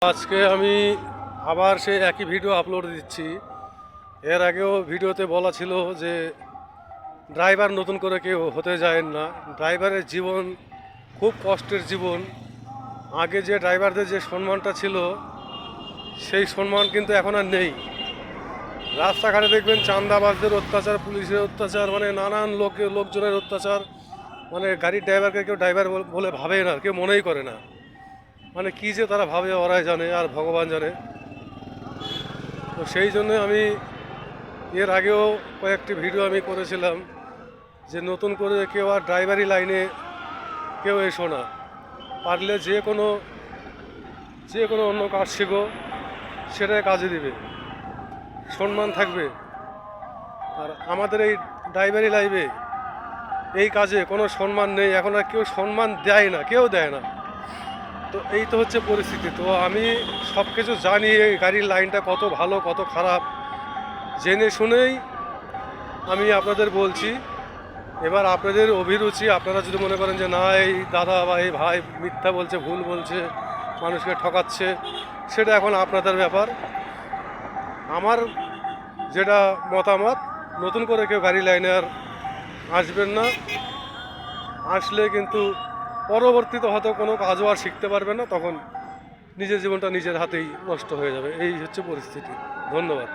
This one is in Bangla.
আজকে আমি আবার সেই একই ভিডিও আপলোড দিচ্ছি। এর আগেও ভিডিওতে বলা ছিল যে ড্রাইভার নতুন করে কেউ হতে যায় না। ড্রাইভারের জীবন খুব কষ্টের জীবন। আগে যে ড্রাইভারদের যে সম্মানটা ছিল সেই সম্মান কিন্তু এখন আর নেই। রাস্তাঘাটে দেখবেন চাঁদাবাজদের অত্যাচার, পুলিশের অত্যাচার, মানে নানান লোকজনের অত্যাচার। মানে গাড়ির ড্রাইভারকে কেউ ড্রাইভার বলে ভাবে না, কেউ মনেই করে না। মানে কী যে তারা ভাবে ওরাই জানে আর ভগবান জানে। তো সেই জন্য আমি এর আগেও কয়েকটি ভিডিও আমি করেছিলাম যে নতুন করে কেউ আর ড্রাইভারি লাইনে কেউ এসো না, পারলে যে কোনো অন্য কাজ শেখো, সেটাই কাজে দিবে, সম্মান থাকবে। আর আমাদের এই ড্রাইভারি লাইফে এই কাজে কোনো সম্মান নেই, এখন আর কেউ সম্মান দেয় না, কেউ দেয় না। তো এই তো হচ্ছে পরিস্থিতি। তো আমি সব কিছু জানি এই গাড়ির লাইনটা কত ভালো কত খারাপ, জেনে শুনেই আমি আপনাদের বলছি। এবার আপনাদের অভিরুচি, আপনারা যদি মনে করেন যে না এই দাদা বা এই ভাই মিথ্যা বলছে, ভুল বলছে, মানুষকে ঠকাচ্ছে, সেটা এখন আপনাদের ব্যাপার। আমার যেটা মতামত, নতুন করে কেউ গাড়ি লাইনে আর আসবেন না। আসলে কিন্তু পরবর্তীতে হয়তো কোনো কাজও আর শিখতে পারবেন না, তখন নিজের জীবনটা নিজের হাতেই নষ্ট হয়ে যাবে। এই হচ্ছে পরিস্থিতি। ধন্যবাদ।